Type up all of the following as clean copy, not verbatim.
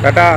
Tata.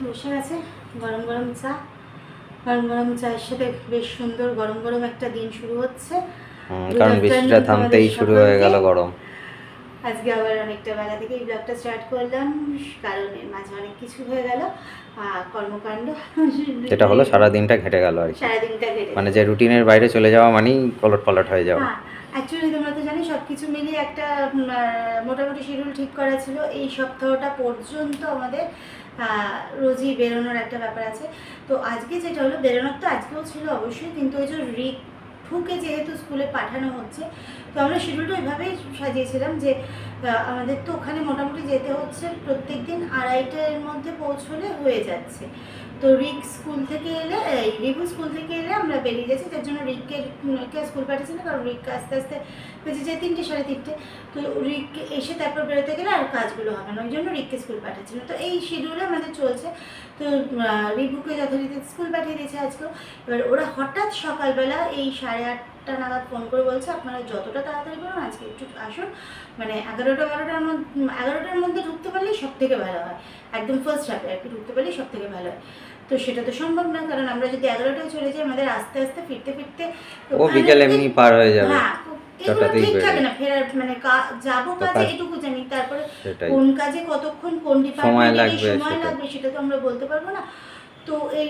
বসে আছে গরম গরম চা, গরম গরম চায়ের সাথে বেশ সুন্দর গরম গরম একটা দিন শুরু হচ্ছে। কারণ বৃষ্টিটা থামতেই শুরু হয়ে গেল গরম। আজকে আবার অনেকটা বেলা থেকে এই ব্লগটা স্টার্ট করলাম, কারণ এর মাঝে অনেক কিছু হয়ে গেল কর্মকাণ্ড, যেটা হলো সারাদিনটা ঘেটে গেল আর কি। সারাদিনটা কেটে মানে যে রুটিনের বাইরে চলে যাওয়া মানেই পলট পালট হয়ে যাওয়া। হ্যাঁ, অ্যাকচুয়ালি তোমরা তো জানি সব কিছু মিলিয়ে একটা মোটামুটি শিডিউল ঠিক করা ছিল। এই সপ্তাহটা পর্যন্ত আমাদের রোজই বেরোনোর একটা ব্যাপার আছে। তো আজকে যেটা হলো, বেরোনোর তো আজকেও ছিল অবশ্যই, কিন্তু ওই যে রিঠুকে যেহেতু স্কুলে পাঠানো হচ্ছে, তো আমরা শিডিউলটা ওইভাবেই সাজিয়েছিলাম যে আমাদের তো ওখানে মোটামুটি যেতে হচ্ছে প্রত্যেক দিন 2:30টার মধ্যে পৌঁছলে হয়ে যাচ্ছে। তো রিক স্কুল থেকে এলে, রিভু স্কুল থেকে এলে আমরা বেরিয়ে যাচ্ছি, তার জন্য রিককে স্কুল পাঠাচ্ছি না, কারণ রিক আস্তে আস্তে বেঁচে যায় 3টে 3:30। তো রিক এসে তারপর বেরোতে গেলে আর কাজগুলো হবে না, ওই জন্য রিককে স্কুল পাঠাচ্ছি না। তো এই শিডিউলে আমাদের চলছে। তো রিভুকে যথারীতি স্কুল পাঠিয়ে দিয়েছে আজকেও। এবার ওরা হঠাৎ সকালবেলা এই 8:30 নাগাদ ফোন করে বলছে, আপনারা যতটা তাড়াতাড়ি করুন আজকে একটু আসুন, মানে 11টার মধ্যে ঢুকতে পারলেই সব থেকে ভালো হয়, একদম ফার্স্ট হাফে আর কি ঢুকতে পারলেই সব থেকে ভালো হয়। তো সেটা তো সম্ভব না, কারণ আমরা যদি 11টায় চলে যাই, আমাদের আস্তে আস্তে ফিরতে ফিরতে ও বিকেল এমনি পার হয়ে যাবে। হ্যাঁ, এগুলো ঠিক থাকে না ফেরার, মানে যাবো কাজে এটুকু জানি, তারপরে কোন কাজে কতক্ষণ কোন ডিপার্টমেন্টে সময় লাগবে সেটা তো আমরা বলতে পারবো না। তো এই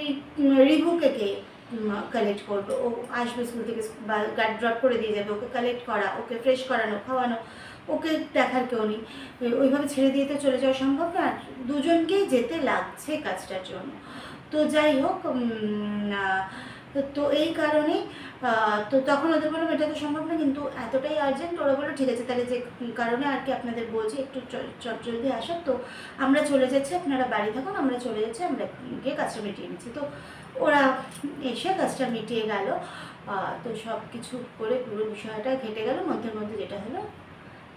রিভুকে কে কালেক্ট করবো, ও আসবে স্কুল থেকে বা গাড়ি ড্রপ করে দিয়ে যাবে, ওকে কালেক্ট করা, ওকে ফ্রেশ করানো, খাওয়ানো, ওকে দেখার কেউ নেই। ওইভাবে ছেড়ে দিয়ে তো চলে যাওয়া সম্ভব না, দুজনকেই যেতে লাগছে কাজটার জন্য। তো যাই হোক, তো এই কারণেই তো তখন ওদের বললাম এটা তো সম্ভব না, কিন্তু এতটাই আর্জেন্ট। ওরা বললো ঠিক আছে, তাহলে যে কারণে আর কি আপনাদের বলছি একটু জলদি আসার, তো আমরা চলে যাচ্ছি, আপনারা বাড়ি থাকুন, আমরা চলে যাচ্ছি, আমরা গিয়ে কাজটা মিটিয়ে নিচ্ছি। তো ওরা এসে কাজটা মিটিয়ে গেল। তো সব কিছু করে পুরো বিষয়টা ঘেটে গেল। মধ্যে মধ্যে যেটা হলো,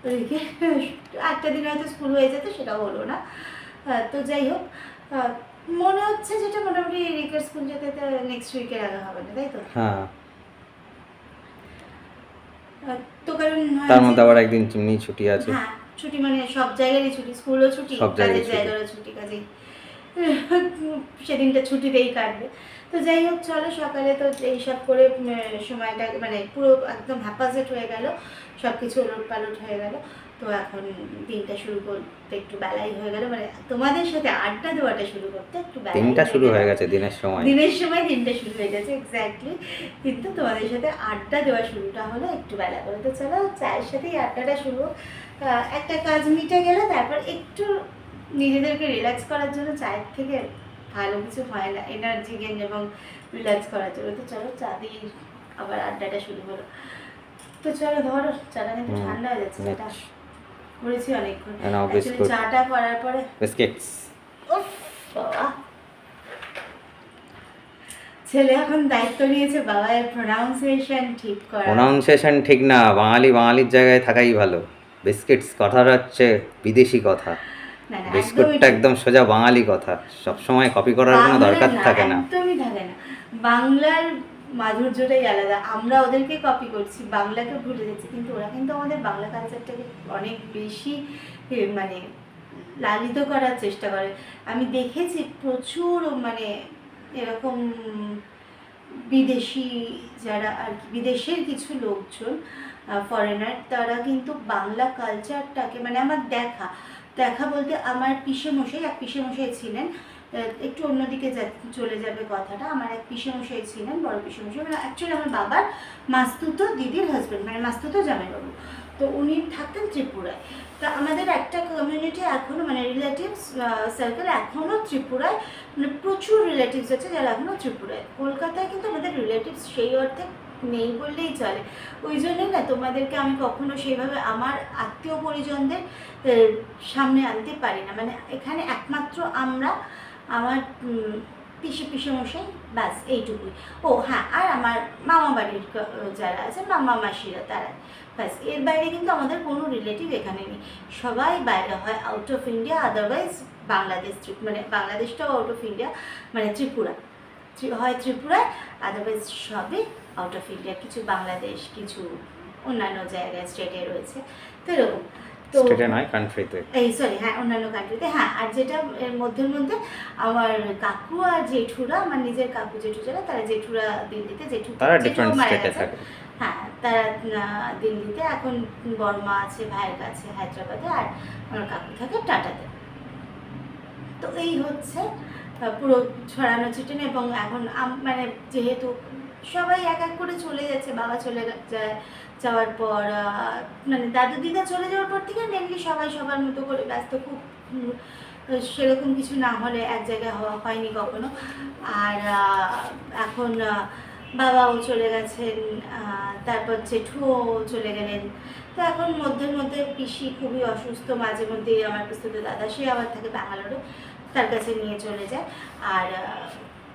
ওইদিকে একটা দিন হয়তো স্কুল হয়ে যেত, সেটাও হলো না। তো যাই হোক, মনে হচ্ছে যেটা মোটামুটি রিকের স্কুল যেতে নেক্সট উইকের আগে হবে না, তাই তো? হ্যাঁ, তো কারণ তার মধ্যে আবার একদিন চিমনি ছুটি আছে। হ্যাঁ, ছুটি মানে সব জায়গারই ছুটি, স্কুলও ছুটি, কাজের জায়গারও ছুটি, কাজেই সেদিনটা ছুটিতেই কাটবে। তো যাই হোক, চলো সকালে তো এইসব করে সময়টা মানে পুরো একদম হ্যাপাসেট হয়ে গেল, সব কিছু ওলট পালট হয়ে গেল। তো এখন দিনটা শুরু করতে একটু বেলাই হয়ে গেল, মানে তোমাদের সাথে আড্ডা দেওয়াটা শুরু করতে একটু বেলাই, দিনটা শুরু হয়ে গেছে, দিনের সময় দিনটা শুরু হয়ে গেছে এক্স্যাক্টলি, কিন্তু তোমাদের সাথে আড্ডা দেওয়া শুরুটা হলো একটু বেলা করে। তো চলো চায়ের সাথেই আড্ডাটা শুরু। একটা কাজ মিটে গেলে তারপর একটু নিজেদেরকে রিল্যাক্স করার জন্য চায়ের থেকে ভালো কিছু হয় না এনার্জি গেন এবং রিল্যাক্স করার জন্য। তো চলো চা দিয়ে আবার আড্ডাটা শুরু হলো। তো চলো ধরো, চাটা কিন্তু ঠান্ডা হয়ে যাচ্ছে, চাটা করেছি অনেকক্ষণ। চাটা করার পরে বিস্কিটস, বাবা ছেলে এখন দায়িত্ব নিয়েছে বাবা এর প্রোনাউন্সিয়েশন ঠিক করা। প্রোনাউন্সিয়েশন ঠিক না, বাঙালির জায়গায় থাকাই ভালো। বিস্কিটস কথাটা হচ্ছে বিদেশি কথা, বিস্কুটটা একদম সোজা বাঙালি কথা, সবসময় কপি করার কোনো দরকার থাকে না, একদমই থাকে না। বাংলার মাধুর্যটাই আলাদা, আমরা ওদেরকে কপি করছি, বাংলাকে ভুলে যাচ্ছি, কিন্তু ওরা কিন্তু আমাদের বাংলা কালচারটাকে অনেক বেশি মানে লালিত করার চেষ্টা করে। আমি দেখেছি প্রচুর মানে এরকম বিদেশি যারা আর কি, বিদেশের কিছু লোকজন ফরেনার, তারা কিন্তু বাংলা কালচারটাকে মানে আমার দেখা বলতে আমার এক পিসেমশাই ছিলেন, একটু অন্যদিকে চলে যাবে কথাটা। আমার এক পিসেমশাই ছিলেন, বড় পিসেমশাই, মানে অ্যাকচুয়ালি আমার বাবার মাস্তুতো দিদির হাজব্যান্ড, মানে মাস্তুতো জামাইবাবু। তো উনি থাকতেন ত্রিপুরায়। তা আমাদের একটা কমিউনিটি এখনও মানে রিলেটিভস সার্কেল এখনও ত্রিপুরায়, মানে প্রচুর রিলেটিভস আছে যারা এখনও ত্রিপুরায়। কলকাতায় কিন্তু আমাদের রিলেটিভস সেই অর্থে নেই বললেই চলে। ওই জন্যই না তোমাদেরকে আমি কখনো সেইভাবে আমার আত্মীয় পরিজনদের সামনে আনতে পারি না। মানে এখানে একমাত্র আমরা, আমার পিসেমশাই, ব্যাস এইটুকুই। ও হ্যাঁ, আর আমার মামা বাড়ির যারা আছে, মামা মাসিরা, তারা, ব্যাস। এর বাইরে কিন্তু আমাদের কোনো রিলেটিভ এখানে নেই, সবাই বাইরে, হয় out of India, otherwise Bangladesh, মানে বাংলাদেশটাও আউট অফ ইন্ডিয়া, মানে ত্রিপুরা, হয় ত্রিপুরায়, আদারওয়াইজ সবই আউট অফ ইন্ডিয়া। কিছু বাংলাদেশ, কিছু অন্যান্য জায়গায় স্টেটে রয়েছে, তো এরকম। তো স্টেটে নয়, কান্ট্রিতে, এই সরি হ্যাঁ, অন্যান্য কান্ট্রিতে। হ্যাঁ, আর যেটা এর মধ্যে আমার কাকু আর জেঠুরা, আমার নিজের কাকু জেঠু যারা, তারা জেঠুরা দিল্লিতে, তারা ডিফারেন্ট স্টেটে থাকে। হ্যাঁ, তারা দিল্লিতে, এখন বর্মা আছে ভাইয়ের কাছে হায়দ্রাবাদে, আর আমার কাকু থাকে টাটাতে। তো এই হচ্ছে পুরো ছড়ানো ছিটানো। এবং এখন মানে যেহেতু সবাই এক এক করে চলে যাচ্ছে, বাবা চলে যায়, যাওয়ার পর মানে দাদু দিদা চলে যাওয়ার পর থেকে মেনলি সবাই সবার মতো করে ব্যস্ত, খুব সেরকম কিছু না হলে এক জায়গায় হওয়া হয়নি কখনো। আর এখন বাবাও চলে গেছেন, তারপর জেঠুও চলে গেলেন। তো এখন মধ্যে পিসি খুবই অসুস্থ, মাঝে মধ্যেই আমার পিস্তুত দাদা, সে আবার থাকে ব্যাঙ্গালোরে, তার কাছে নিয়ে চলে যায়। আর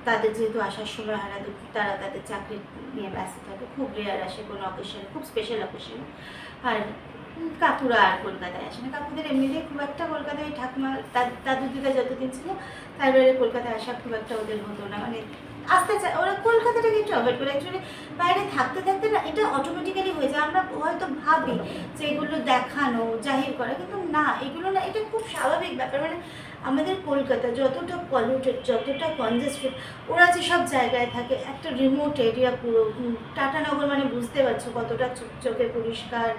তাদের যেহেতু আসার সময় হয় না, তারা তাদের চাকরি নিয়ে ব্যস্ত থাকে, খুব রেয়ার আসে কোনো অকেশনে, খুব স্পেশাল অকেশনে। আর কাকুরা আর কলকাতায় আসে না, কাকুদের এমনিতেই খুব একটা কলকাতায়, ঠাকুমা দাদু দিদা যতদিন ছিল তার বাইরে কলকাতায় আসা খুব একটা ওদের হতো না, মানে আসতে চায় ওরা কলকাতাটাকে একটু অ্যাভয়েড করে। অ্যাকচুয়ালি বাইরে থাকতে থাকতে না এটা অটোমেটিক্যালি হয়ে যায়। আমরা হয়তো ভাবি যে এগুলো দেখানো, জাহির করা, কিন্তু না, এগুলো না, এটা খুব স্বাভাবিক ব্যাপার। মানে আমাদের কলকাতা যতটা পলিউটেড, যতটা কনজেস্টেড, ওরা যে সব জায়গায় থাকে, একটা রিমোট এরিয়া পুরো, টাটানগর মানে বুঝতে পারছো কতটা চোখে পরিষ্কার,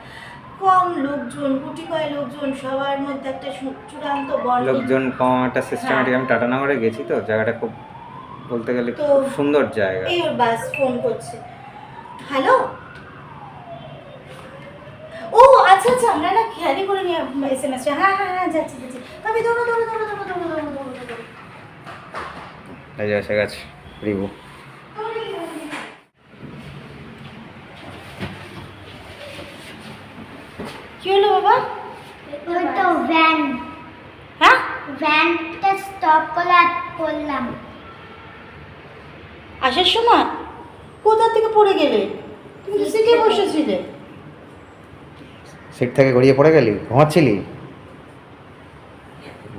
কম লোকজন, কোটি কয় লোকজন, সবার মধ্যে একটা চূড়ান্ত বন্ড, লোকজন কম, একটা সিস্টেমেটিক। আমি টাটানগরে গেছি, তো জায়গাটা খুব, বলতে গেলে খুব সুন্দর জায়গা। এই ওর বাস ফোন করছে, হ্যালো, ও আচ্ছা আচ্ছা, আমরা না খেয়ালই করে নিয়ে SMS, হ্যাঁ হ্যাঁ হ্যাঁ, যাচ্ছি যাচ্ছি, তবে ধরো, এই যে এসে গেছে রিভু। কি হলো বাবা? ওই তো ভ্যান, হ্যাঁ, ভ্যানটা স্টপ করলাম আসার সময় কোথা থেকে পড়ে গেলে? তুমি তো সিটে বসেছিলে। সিট থেকে গড়িয়ে পড়ে গেলি? ঘুমাচ্ছিলি?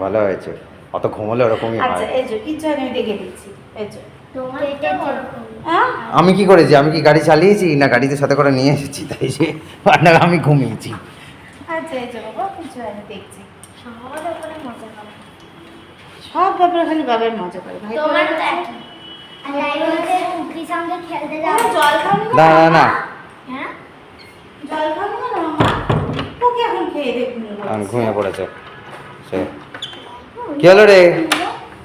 ভালো হয়েছে, অত ঘুমোলে ওরকমই হয়। আচ্ছা, এই যে কিছু আমি দেখে দিচ্ছি, এই যে তোমার এটা হ্যাঁ, আমি কি করেছি? আমি কি গাড়ি চালিয়েছি না গাড়িতে সাথে করে নিয়ে এসেছি? তাই যে না, আমি ঘুমিয়েছি। আচ্ছা, এই যে বাবা কিছু আমি দেখছি, সবার ব্যাপারে মজা হবে। সব ব্যাপারে খালি বাবার মজা করে। ভাই তোমার তো একই। আর তাই বলতে কুকির সঙ্গে খেলতে যাও। জল খাবো না না না, হ্যাঁ, জল খাবো না মামা, ওকে এখন খেয়ে দেখুন। ঘুমিয়ে পড়েছে সে। কি হলো রে?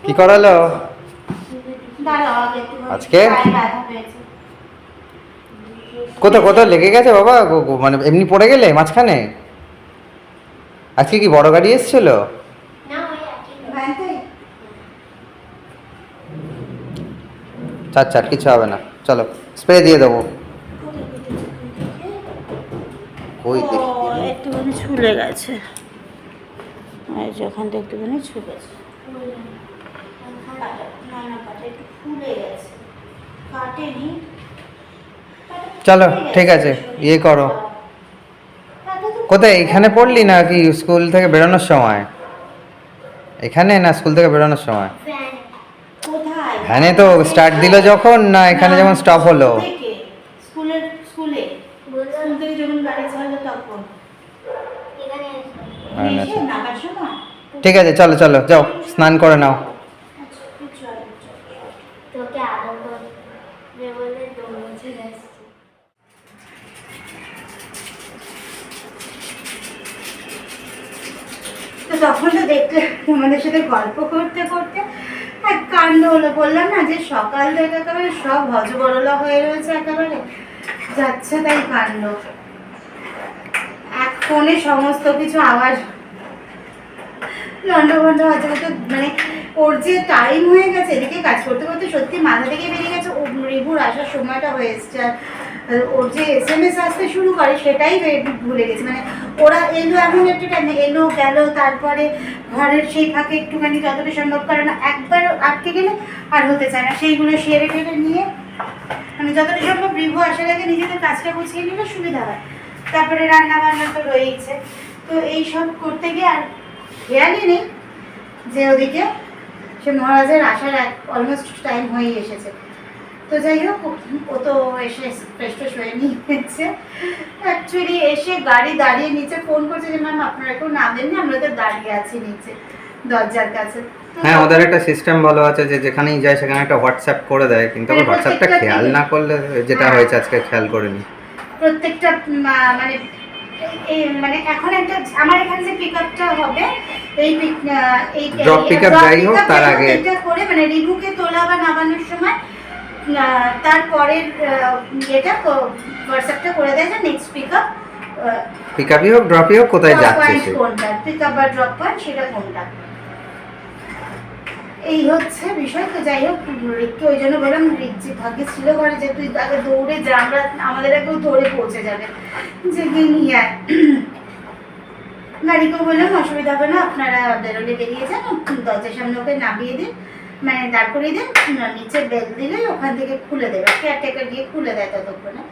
কি করালো দাঁড়াও আগে একটু, আজকে? পায়ে ব্যথা পেয়েছে। কোথাও লেগে গেছে বাবা? মানে এমনি পড়ে গেলে মাঝখানে? আজকে কি বড় গাড়ি এসেছিল? না ওই একই। ভ্যানতে? চার কিছু হবে না, চলো স্প্রে দিয়ে দেবো। ওই ও, দেখি একটুখানি ছুলে গেছে, এই যে ওখানটা একটুখানি ছুলেছে। না না, পাটা একটু ফুলে গেছে, কাটেনি। চলো ঠিক আছে, ইয়ে করো। কোথায়, এখানে পড়লি না কি স্কুল থেকে বেরোনোর সময়? এখানে না স্কুল থেকে বেরোনোর সময়? ভ্যান কোথায়? ভ্যানে তো স্টার্ট দিল যখন, না এখানে যেমন স্টপ হলো? স্কুলে স্কুল থেকে যখন গাড়ি চালালো তখন। এখানে হ্যাঁ, এসে নামার সময়? ঠিক আছে, চলো চলো যাও, স্নান করে নাও। আচ্ছা, চল, চল, চল। তোকে আদর করে, বলে দৌড়ে চলে আসছে। তখন তো দেখলে তোমাদের সাথে গল্প করতে করতে এক কাণ্ড হলো, বললাম না যে সকাল থেকে একেবারে সব হজবরলা হয়ে রয়েছে, একেবারে যাচ্ছে তাই কাণ্ড। এক ফোনে সমস্ত কিছু আওয়াজ লন্ডভন্ড হচ্ছে, মানে ওর যে টাইম হয়ে গেছে এদিকে কাজ করতে করতে সত্যি মাথা থেকে বেরিয়ে গেছে। ও রিভুর আসার সময়টা হয়ে এসছে, ওর যে SMS আসতে শুরু করে সেটাই ভুলে গেছে। মানে ওরা এলো এমন একটা টাইমে, এলো গেল, তারপরে ঘরের সেই ফাঁকে একটুখানি যতটা সম্ভব করে না, একবার আটকে গেলে আর হতে চায় না, সেইগুলো সেরে টেরে নিয়ে মানে যতটা সম্ভব রিভু আসার আগে নিজেদের কাজটা গুছিয়ে নিলে সুবিধা হয়। তারপরে রান্না বান্না তো রয়েইছে, তো এইসব করতে গিয়ে আর খেয়ালই নেই যে ওদিকে সে মহারাজের আসার অলমোস্ট টাইম হয়েই এসেছে। তো যাই হোক, ও তো এসে ফ্রেশ ফ্রেশ হয়ে নিয়েছে। অ্যাকচুয়ালি এসে গাড়ি দাঁড়িয়ে নিচে ফোন করছে যে ম্যাম আপনারা কেউ নামেননি, আমরা তো দাঁড়িয়ে আছি নিচে দরজার কাছে। হ্যাঁ, ওদের একটা সিস্টেম ভালো আছে যে যেখানেই যায় সেখানে একটা হোয়াটসঅ্যাপ করে দেয়, কিন্তু আবার হোয়াটসঅ্যাপটা খেয়াল না করলে যেটা হয়েছে আজকে খেয়াল করিনি। প্রত্যেকটা মানে এই মানে এখন একটা আমার এখানে যে পিকআপটা হবে, এই ড্রপ পিকআপ যাই হোক তার আগে এটা করে মানে রিভুকে তোলা বা নামানোর সময় তারপরের এটা হোয়াটসঅ্যাপটা করে দেয় যে নেক্সট পিকআপই হোক ড্রপই হোক কোথায় যাচ্ছে সে, কোনটা পিকআপ বা ড্রপ পয়েন্ট সেটা কোনটা, এই হচ্ছে বিষয়। তো যাই হোক, রিককে ওই জন্য বললাম, রিকজি ভাগ্যে ছিল ঘরে যে তুই আগে দৌড়ে যা, আমরা আমাদের আগেও দৌড়ে পৌঁছে যাবে, যে গিয়ে নিয়ে আয়। গাড়িকেও বললাম অসুবিধা হবে না, আপনারা বেরোলে বেরিয়ে যান, দরজার সামনে ওকে নামিয়ে দিন, মানে দাঁড় করিয়ে দিন, নিচে বেল দিলেই ওখান থেকে খুলে দেবে, কেয়ারটেকার গিয়ে খুলে দেয়, ততক্ষণে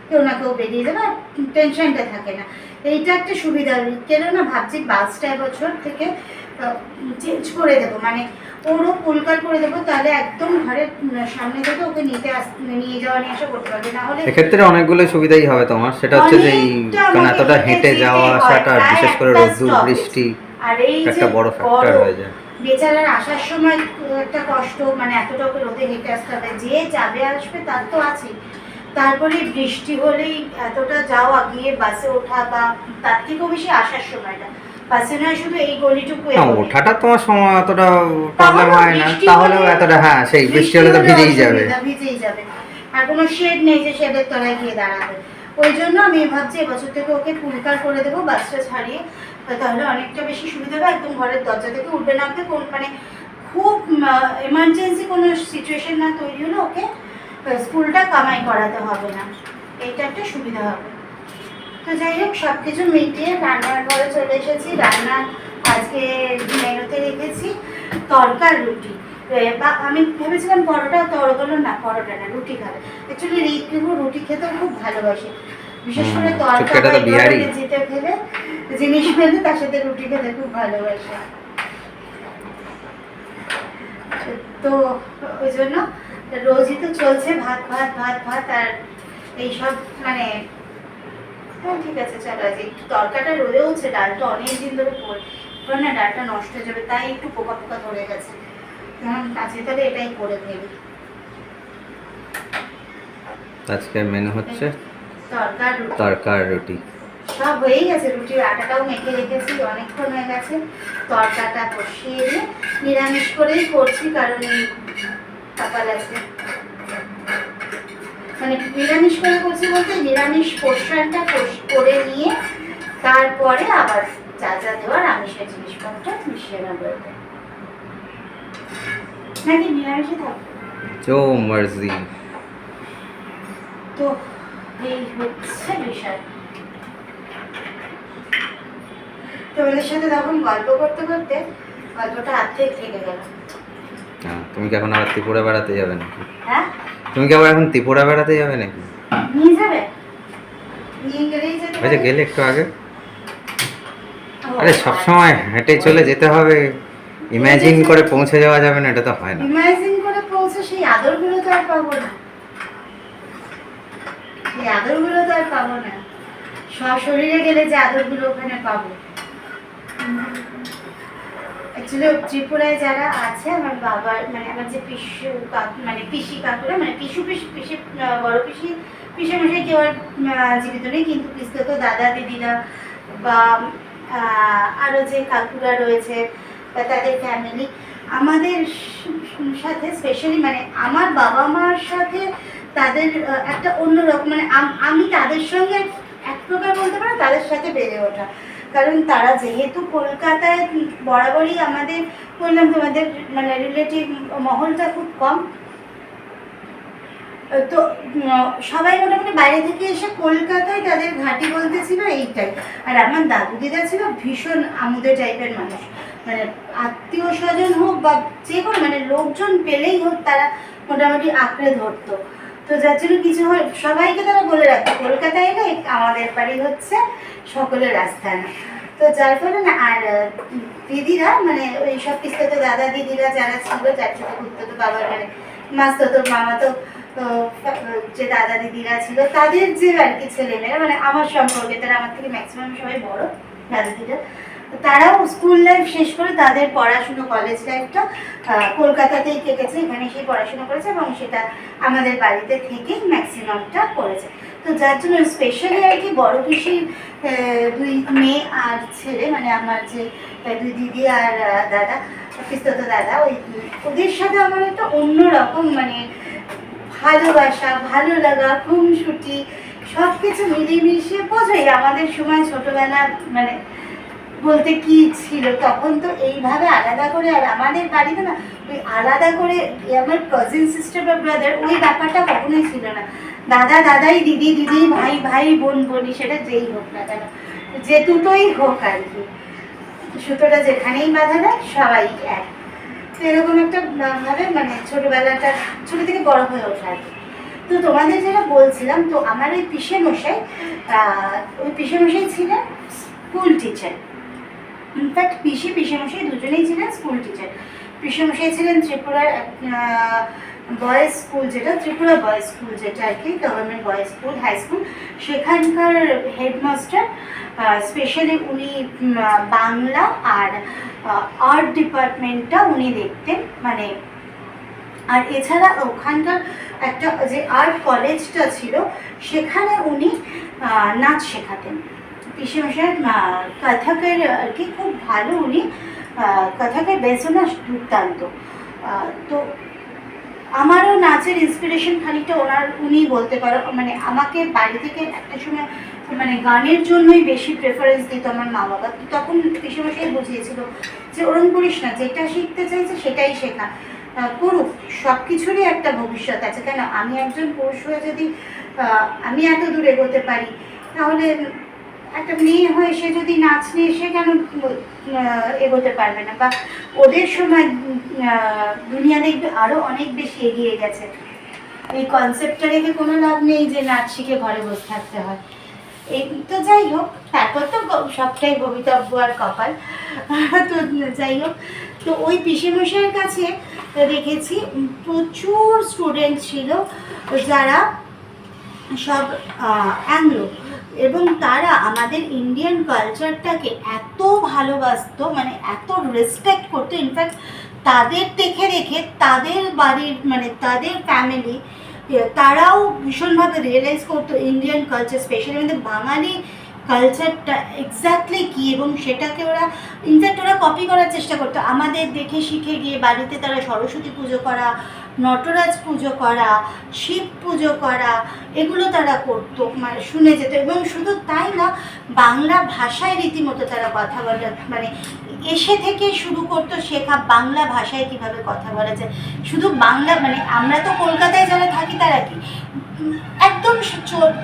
কেউ না কেউ বেরিয়ে যাবে, আর টেনশনটা থাকে না। এইটা একটা সুবিধা। কেন না ভাবছি বাসটা এবছর থেকে চেঞ্জ করে দেবো, মানে ওরও পুলকার করে দেবো, তাহলে একদম ঘরের সামনে থেকে ওকে নিয়ে যাওয়া নিয়ে আসা করতে পারবে। না হলে এক্ষেত্রে অনেকগুলো সুবিধাই হবে তোমার, সেটা হচ্ছে যে এই কারণ এতটা হেঁটে যাওয়া আসাটা, বিশেষ করে রোদ্দুর বৃষ্টি আর এই একটা বড় ফ্যাক্টর হয়ে যায়। বেচারার আসার সময় একটা কষ্ট, মানে এতটা ওকে রোদে হেঁটে আসতে হবে, যে যাবে আসবে তার তো আছে, তারপরে বৃষ্টি হলেই এতটা যাওয়া, গিয়ে বাসে ওঠা, বা তার থেকেও বেশি আসার সময়টা বাসে নয়, শুধু এই গলিটুকু ওঠাটা তোমার সময় অতটা প্রবলেম হয় না, তাহলেও এতটা হ্যাঁ সেই বৃষ্টি হলে তো ভিজেই যাবে। আর কোনো শেড নেই যে শেডের তলায় গিয়ে দাঁড়াবে। ওই জন্য আমি ভাবছি এবছর থেকে ওকে পুলকার করে দেবো, বাসটা ছাড়িয়ে, তাহলে অনেকটা বেশি সুবিধা হবে। একদম ঘরের দরজা থেকে উঠবে নামতে, কোন মানে খুব এমার্জেন্সি কোনো সিচুয়েশন না তৈরি হলে ওকে স্কুলটা কামাই করাতে হবে না, এইটা একটা সুবিধা হবে। তো যাই হোক, সব কিছু মিটিয়ে রান্নার ঘরে চলে এসেছি। রান্না আজকে মেনুতে রেখেছি তরকার রুটি, বা আমি ভেবেছিলাম পরোটা, তো ওরা বললো না পরোটা না, রুটি খাবে। অ্যাকচুয়ালি রিকু রুটি খেতেও খুব ভালোবাসে, বিশেষ করে তরকারি যেতে খেলে জিনিস খেলে তার সাথে রুটি খেতে খুব ভালোবাসে। তো ওই জন্য রোজই তো চলছে ভাত ভাত ভাত ভাত, আর এইসব মানে ঠিক আছে চলো, আজ একটু তরকাটা রয়ে উঠছে, ডালটা অনেকদিন ধরে পরে না, ডালটা নষ্ট হয়ে যাবে, তাই একটু পোকা পোকা ধরে গেছে। আজকে তাহলে এটাই করে ফেলি। আজকের মেনু হচ্ছে তরকার রুটি। সব হয়েই গেছে, রুটির আটাটাও মেখে রেখেছি, অনেকক্ষণ হয়ে গেছে। তরকাটা বসিয়ে দিয়ে নিরামিষ করেই করছি, কারণ এই সকাল আছে, মানে নিরামিষ করে করছি বলতে নিরামিষ পোর্শনটা করে নিয়ে তারপরে আবার যা যা দেওয়ার আমিষের জিনিসপত্র মিশিয়ে নেবো, নাকি নিরামিষে থাকবে जो मर्जी। তো এই হচ্ছে বিষয়। তোমাদের সাথে তখন গল্প করতে করতে গল্পটা আর্ধেক থেকে গেল। তুমি কি এখন আবার ত্রিপুরা বেড়াতে যাবে নাকি? হ্যাঁ, তুমি কি আবার এখন ত্রিপুরা বেড়াতে যাবে নাকি? নিয়ে যাবে, নিয়ে গেলেই যেতে ওই যে গেলে একটু আগে। আরে সবসময় হেঁটে চলে যেতে হবে, ইমাজিন করে পৌঁছে যাওয়া যাবে না, এটা তো হয় না। ইমাজিন করে পৌঁছে সেই আদরগুলো তো আর পাবো না, সেই আদরগুলো তো আর পাবো না, সশরীরে গেলে যে আদরগুলো ওখানে পাবো। অ্যাকচুয়ালি ত্রিপুরায় যারা আছে আমার বাবার, মানে আমার যে পিসু মানে পিসি কাকুরা, মানে পিসি বড় পিসে মশাই কেউ আর জীবিত নেই, কিন্তু পিসতে তো দাদা দিদিরা বা আরও যে কাকুরা রয়েছে বা তাদের ফ্যামিলি, আমাদের সাথে স্পেশালি মানে আমার বাবা মার সাথে তাদের একটা অন্যরকম মানে আমি তাদের সঙ্গে এক প্রকার বলতে পারো তাদের সাথে বেড়ে ওঠা। কারণ তারা যেহেতু কলকাতায় বরাবরই আমাদের বললাম তোমাদের মানে রিলেটিভ মহলটা খুব কম, তো সবাই মোটামুটি বাইরে থেকে এসে কলকাতায় তাদের ঘাঁটি বলতে ছিল এইটাই। আর আমার দাদু দিদা ছিল ভীষণ আমোদে টাইপের মানুষ, মানে আত্মীয় স্বজন হোক বা যে কোনো মানে লোকজন পেলেই হোক তারা মোটামুটি আঁকড়ে ধরতো। তো যার জন্য কিছু হয় সবাইকে তারা বলে রাখতো কলকাতায় এলে আমাদের বাড়ি হচ্ছে সকলের আস্থানা। তো যার ফলে না আর দিদিরা মানে ওই সব পিস্তাতো দাদা দিদিরা যারা ছিল যার সাথে ঘুরতো তো বাবার মানে মাস্তো তো মামা তো যে দাদা দিদিরা ছিল তাদের যে আর কি ছেলেমেয়েরা মানে আমার সম্পর্কে তারা আমার থেকে ম্যাক্সিমাম সবাই বড় দাদা দিদিরা, তারাও স্কুল লাইফ শেষ করে তাদের পড়াশুনো কলেজ লাইফটা কলকাতাতেই কেটেছে, এখানে সেই পড়াশুনো করেছে এবং সেটা আমাদের বাড়িতে থেকেই ম্যাক্সিমামটা করেছে। তো যার জন্য স্পেশালি আর কি বড় পিসির 2 মেয়ে আর ছেলে মানে আমার যে 2 দিদি আর দাদা পিস্তাতো দাদা ওদের সাথে আমার একটা অন্যরকম মানে ভালোবাসা ভালো লাগা খুনসুটি সব কিছু মিলেমিশে বোঝাই। আমাদের সময় ছোটবেলা মানে বলতে কি ছিল তখন তো এইভাবে আলাদা করে, আর আমাদের বাড়িতে না ওই আলাদা করে আমার কাজিন সিস্টার বা ব্রাদার ওই ব্যাপারটা কখনোই ছিল না। দাদা দাদাই, দিদি দিদি, ভাই ভাই, বোন বোনই, সেটা যেই হোক না কেন, যে দুটোই হোক আর কি, সুতোটা যেখানেই বাঁধা দেয় সবাই এক। তো এরকম একটা ভাবে মানে ছোটবেলাটা ছোট থেকে বড় হয়ে ওঠা আর কি। তো তোমাদের যেটা বলছিলাম, তো আমার ওই পিসেমশাই ছিলেন স্কুল টিচার। ইনফ্যাক্ট পিসেমশাই দুজনেই ছিলেন স্কুল টিচার। পিসেমশাই ছিলেন ত্রিপুরার বয়েজ স্কুল, যেটা ত্রিপুরা বয়েজ স্কুল যেটা আর কি government boys school high school, সেখানকার হেডমাস্টার। স্পেশালি উনি বাংলা আর আর্ট ডিপার্টমেন্টটা উনি দেখতেন মানে। আর এছাড়া ওখানকার একটা যে আর্ট কলেজটা ছিল সেখানে উনি নাচ শেখাতেন। পিসেমশাই কথকের আর কি খুব ভালো, উনি কথকের বেসনা দুর্দান্ত। তো আমারও নাচের ইন্সপিরেশন খানিকটা উনি বলতে পারো মানে আমাকে বাড়ি থেকে একটা সময় মানে গানের জন্যই বেশি প্রেফারেন্স দিত আমার মা বাবা। তো তখন পিসেমশাই বুঝিয়েছিল যে ওরম করিস না, যেটা শিখতে চাইছে সেটাই শেখা, করুক, সব কিছুরই একটা ভবিষ্যৎ আছে। কেন আমি একজন পুরুষ হয়ে যদি আমি এত দূর এগোতে পারি, তাহলে একটা মেয়ে হয়ে সে যদি নাচ নিয়ে সে কেন এগোতে পারবে না? বা ওদের সময় দুনিয়া দেখবে আরও অনেক বেশি এগিয়ে গেছে। এই কনসেপ্টটা রেখে কোনো লাভ নেই যে নাচ শিখে ঘরে বসে থাকতে হয়। এই তো যাই হোক, তারপর তো সবটাই ভবিতব্য আর কপাল। তো যাই হোক, তো ওই পিসেমশাইয়ের কাছে দেখেছি প্রচুর স্টুডেন্ট ছিল যারা সব অ্যাংলো, এবং তারা আমাদের ইন্ডিয়ান কালচারটাকে এত ভালোবাসতো মানে এত রেসপেক্ট করতো। ইনফ্যাক্ট তাদের দেখে দেখে তাদের বাড়ির মানে তাদের ফ্যামিলি তারাও ভীষণভাবে রিয়েলাইজ করতো ইন্ডিয়ান কালচার, স্পেশালি আমাদের বাঙালি কালচারটা এক্স্যাক্টলি কী, এবং সেটাকে ওরা ইনফ্যাক্ট ওরা কপি করার চেষ্টা করতো। আমাদের দেখে শিখে গিয়ে বাড়িতে তারা সরস্বতী পুজো করা, নটরাজ পুজো করা, শিব পুজো করা, এগুলো তারা করতো মানে শুনে যেত। এবং শুধু তাই না, বাংলা ভাষায় রীতিমতো তারা কথা বলা মানে এসে থেকে শুরু করতো শেখা বাংলা ভাষায় কিভাবে কথা বলা যায়। শুধু বাংলা মানে আমরা তো কলকাতায় যারা থাকি তারা কি একদম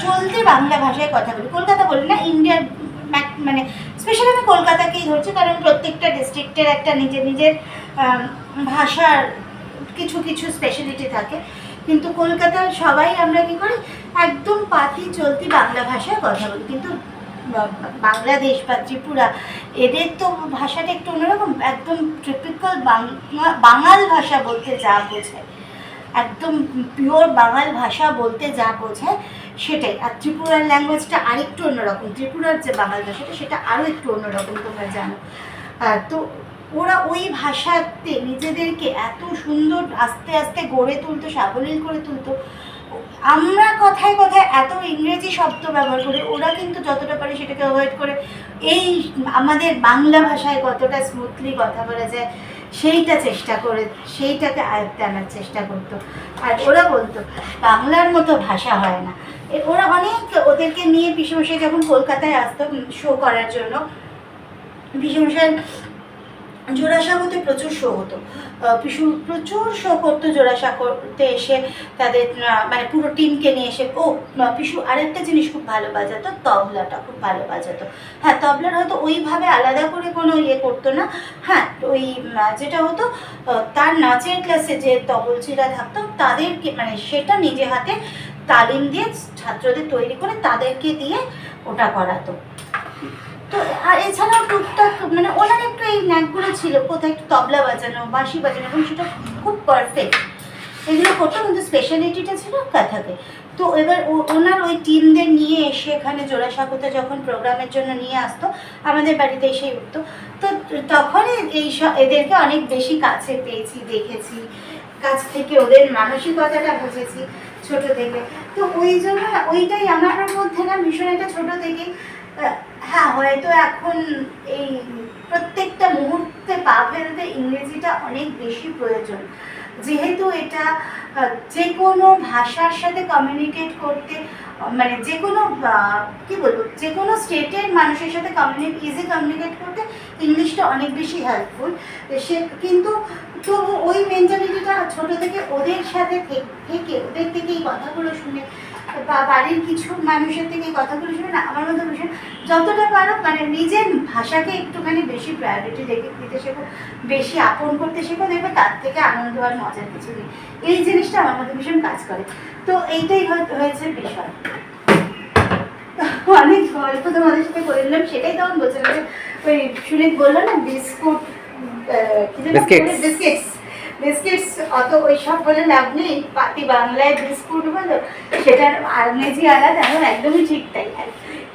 চলতে বাংলা ভাষায় কথা বলি, কলকাতা বলি না, ইন্ডিয়ার মানে স্পেশালি আমি কলকাতাকেই ধরছি কারণ প্রত্যেকটা ডিস্ট্রিক্টের একটা নিজের নিজের ভাষার কিছু কিছু স্পেশালিটি থাকে। কিন্তু কলকাতার সবাই আমরা কী করি একদম পাতি চলতি বাংলা ভাষায় কথা বলি। কিন্তু বাংলাদেশ বা ত্রিপুরা এদের তো ভাষাটা একটু অন্যরকম, একদম টিপিক্যাল বাঙাল ভাষা বলতে যা বোঝায়, একদম পিওর বাঙাল ভাষা বলতে যা বোঝায় সেটাই। আর ত্রিপুরার ল্যাঙ্গুয়েজটা আরেকটু অন্যরকম, ত্রিপুরার যে বাঙাল ভাষাটা সেটা আরও একটু অন্যরকম, তোমরা জানো। তো ওরা ওই ভাষাতে নিজেদেরকে এত সুন্দর আস্তে আস্তে গড়ে তুলতো, সাবলীল করে তুলতো। আমরা কথায় কথায় এত ইংরেজি শব্দ ব্যবহার করি, ওরা কিন্তু যতটা পারে সেটাকে অ্যাভয়েড করে এই আমাদের বাংলা ভাষায় কতটা স্মুথলি কথা বলা যায় সেইটা চেষ্টা করে, সেইটাকে আয়ত্তে আনার চেষ্টা করতো। আর ওরা বলতো বাংলার মতো ভাষা হয় না। ওরা অনেক, ওদেরকে নিয়ে পিসেমশাই যখন কলকাতায় আসতো শো করার জন্য, পিসেমশাই জোড়াসাঁকোতে প্রচুর শো হতো, পিসু প্রচুর শো করতো জোড়াসাঁকোতে এসে তাদের মানে পুরো টিমকে নিয়ে এসে। ও পিসু আরেকটা জিনিস খুব ভালো বাজাতো, তবলাটা খুব ভালো বাজাতো। হ্যাঁ, তবলার হয়তো ওইভাবে আলাদা করে কোনো ইয়ে করতো না। হ্যাঁ, ওই যেটা হতো তার নাচের ক্লাসে যে তবলচিরা থাকতো তাদেরকে মানে সেটা নিজে হাতে তালিম দিয়ে ছাত্রদের তৈরি করে তাদেরকে দিয়ে ওটা করাতো। তো আর এছাড়াও টুকটাক মানে ওনার একটু এই ন্যাকগুলো ছিল, কোথায় একটু তবলা বাজানো, বাঁশি বাজানো, এবং সেটা খুব পারফেক্ট এগুলো করতো। কিন্তু স্পেশালিটিটা ছিল কথাতে। তো এবার ওনার ওই টিমদের নিয়ে এসে এখানে জোড়াসাঁকোতে যখন প্রোগ্রামের জন্য নিয়ে আসতো আমাদের বাড়িতে এসেই উঠতো। তো তখনই এদেরকে অনেক বেশি কাছে পেয়েছি, দেখেছি, কাছ থেকে ওদের মানসিকতাটা বুঝেছি ছোট থেকে। তো ওই জন্য ওইটাই আমার মধ্যে না ভীষণ একটা ছোট থেকেই। হ্যাঁ, হয়তো এখন এই প্রত্যেকটা মুহূর্তে পা ফেলতে ইংরেজিটা অনেক বেশি প্রয়োজন, যেহেতু এটা যে কোনো ভাষার সাথে কমিউনিকেট করতে, মানে যে কোনো কী বলবো, যে কোনো স্টেটের মানুষের সাথে ইজি কমিউনিকেট করতে ইংলিশটা অনেক বেশি হেল্পফুল। সে কিন্তু তো ওই মেন্টালিটিটা ছোটো থেকে ওদের সাথে থেকে ওদের থেকে এই কথাগুলো শুনে বা বাড়ির কিছু মানুষের থেকে এই কথাগুলো শুনে না আমার মতো ভীষণ যতটা পারো মানে নিজের ভাষাকে একটুখানি বেশি প্রায়োরিটি দিতে শেখো, বেশি আপন করতে শেখো, দেখবে তার থেকে আনন্দ আর মজার কিছু নেই। এই জিনিসটা আমার মধ্যে ভীষণ কাজ করে। তো এইটাই হয়েছে বিষয়। অনেক গল্প তোমাদের সাথে করে নিলাম, সেটাই তখন বলছিলাম যে ওই সুনীত বললো না বিস্কুট, বিস্কিটস অত ওইসব বলে লাভ নেই, পাতি বাংলায় বিস্কুট বলো, সেটার আংরেজি আলাদা, এখন একদমই ঠিক তাই।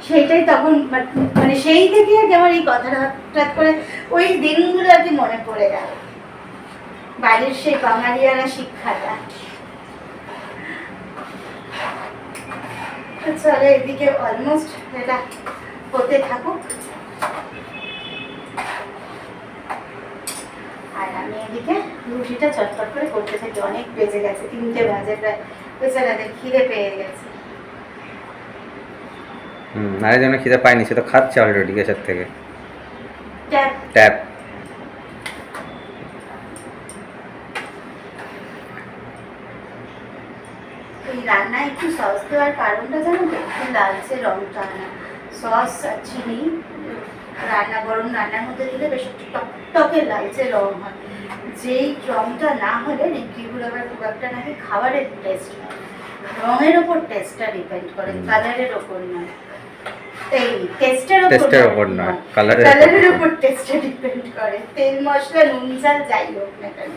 সেইটাই তখন মানে সেই থেকে আর কি আমার এই কথাটা হঠাৎ করে ওই দিনগুলো আর কি মনে পড়ে গেল, বাড়ির সেই বাঙালিয়ানা শিক্ষাটা। চলো এদিকে অলমোস্ট এটা হতে থাকুক, আর আমি এদিকে রুটিটা চটপট করে করতে থাকি। অনেক বেজে গেছে, 3টে বাজে প্রায়, বেচারাদের খিদে পেয়ে গেছে। আরেকজনের খিদে পায়নি, সে তো খাচ্ছে অলরেডি গ্যাসের থেকে। ট্যাপ এই রান্না একটু সস দেওয়ার কারণটা জানো তো, একটু লালচে রংটা না, সস আর চিনি রান্না গরম রান্নার মধ্যে দিলে বেশ একটু টকটকে লালচে রং হয়। যেই রংটা না হলে রিঙ্কিগুলো আবার খুব একটা নাকি খাবারের টেস্ট হয়, রঙের ওপর টেস্টটা ডিপেন্ড করে, কালারের ওপর নয়। এই টেস্টের ওপর নয়, কালারের ওপর টেস্টটা ডিপেন্ড করে। তেল মশলা নুন ঝাল যাই হোক না কেন।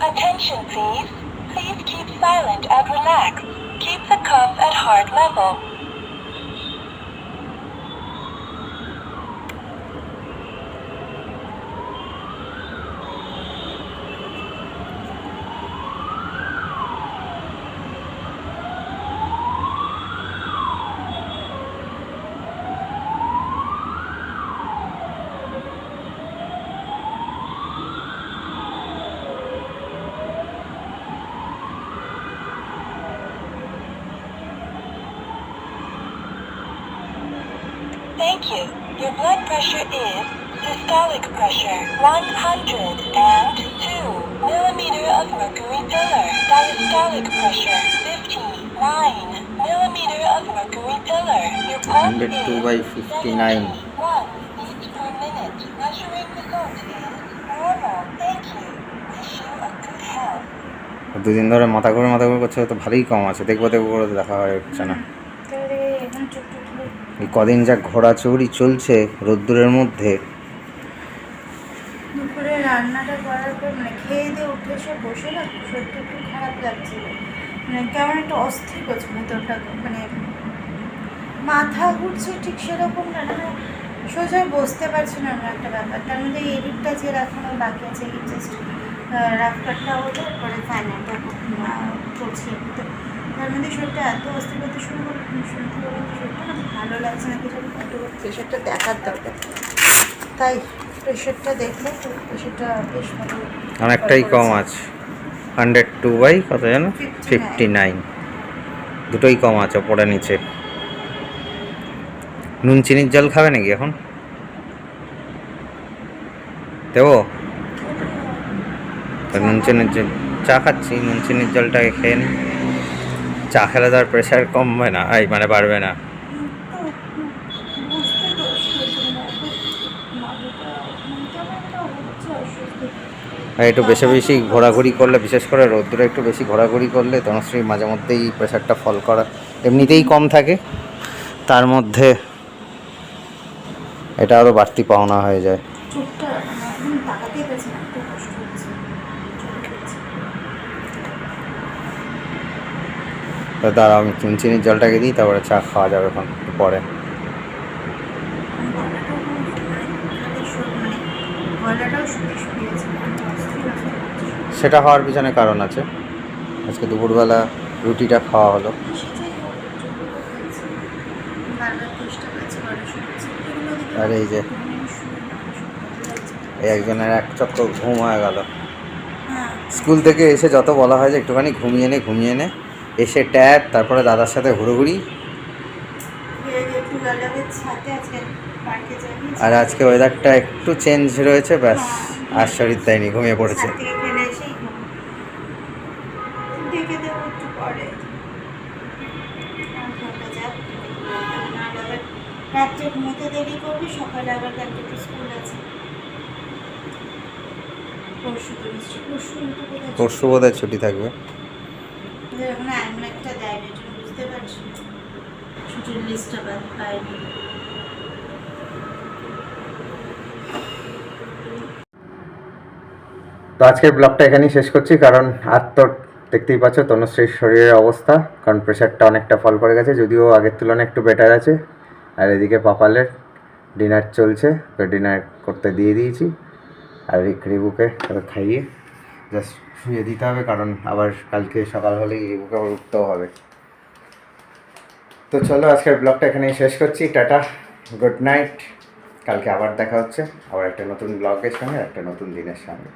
Attention please. Please keep silent and relax. Keep the cuff at heart level. Thank you. Your blood pressure is systolic pressure 102 millimeter of mercury pillar. Diastolic pressure 59 millimeter of mercury pillar. Your pulse is 102/59. 1 beats per minute. Measuring result is normal. Thank you. Wish you a good health. দুদিন ধরে মাথা ঘুরে করছে, তো ভালোই কম আছে। দেখবো করে দেখা হচ্ছে না। এই কদিন যা ঘোরাচৌরি চলছে রোদ্দুরের মধ্যে। দুপুরে রান্নাটা করার পর মানে খেয়ে দিয়ে উঠে এসে বসে না শরীরটা একটু খারাপ লাগছিল, মানে কেমন একটা অস্থির করছে ভেতরটা, মানে মাথা ঘুরছে ঠিক সেরকম না, মানে সোজা বসতে পারছি না আমরা একটা ব্যাপার, তার মধ্যে এডিটটা যে এখনও বাকি আছে, এই জাস্ট রাফ কাটটা হলো, পরে ফাইনালটা করছি একটু। তো তার মধ্যে শরীরটা এত অস্থির করতে শুরু করে, শরীরটা না ভালো লাগছে না, কিছু একটু প্রেশারটা দেখার দরকার। তাই প্রেশারটা দেখলে তো প্রেশারটা বেশ ভালো, অনেকটাই কম আছে, 102 বাই কত জানো, 59, দুটোই কম আছে ওপরে নিচে। নুন চিনির জল খাবে নাকি এখন দেবো? তো নুন চিনির জল, চা খাচ্ছি, নুন চিনির জলটাকে খেয়ে নি। চা খেলে তার প্রেশার কমবে না, এই মানে বাড়বে না। আর একটু বেশি বেশি ঘোরাঘুরি করলে, বিশেষ করে রোদ্দুরে একটু বেশি ঘোরাঘুরি করলে তনুশ্রী মাঝে মধ্যেই প্রেশারটা ফল করা এমনিতেই কম থাকে, তার মধ্যে এটা আরও বাড়তি পাওনা হয়ে যায়। চোখটা একদম তাকাতেই পারছি না, একটু কষ্ট হচ্ছে। তো দাঁড়াও আমি নুন চিনির জলটাকে দিই, তারপরে চা খাওয়া যাবে এখন একটু পরে। গলাটাও শুকিয়ে শুকিয়েছে। সেটা হওয়ার পিছনে কারণ আছে, আজকে দুপুরবেলা রুটিটা খাওয়া হলো, আর এই যে এই একজনের এক চক্কর ঘুম হয়ে গেল। স্কুল থেকে এসে যত বলা হয় যে একটুখানি ঘুমিয়ে নে, এসে ট্যাব, তারপরে দাদার সাথে ঘুরোঘুরি। আর আজকে ওয়েদারটা একটু চেঞ্জ রয়েছে, ব্যাস আর শরীর দেয়নি, ঘুমিয়ে পড়েছে। রাত্রে ঘুমোতে দেরি করবি, সকালে আবার কালকে স্কুল আছে। পরশু বোধহয় ছুটি থাকবে। এখন এমন একটা দেয়, বুঝতে পারছি ছুটির লিস্টটা পাইনি। তো আজকের ব্লগটা এখানেই শেষ করছি, কারণ আর তো দেখতেই পাচ্ছ তনুশ্রীর শরীরের অবস্থা, কারণ প্রেশারটা অনেকটা ফল করে গেছে, যদিও আগের তুলনায় একটু বেটার আছে। আর এদিকে পাপালের ডিনার চলছে, তো ডিনার করতে দিয়ে দিয়েছি, আর রিবুকে খাইয়ে জাস্ট শুয়ে দিতে হবে, কারণ আবার কালকে সকাল হলেই রিবুকে আবার উঠতেও হবে। তো চলো আজকের ব্লগটা এখানেই শেষ করছি, টাটা, গুড নাইট। কালকে আবার দেখা হচ্ছে, আবার একটা নতুন ব্লগের সঙ্গে, একটা নতুন দিনের সঙ্গে।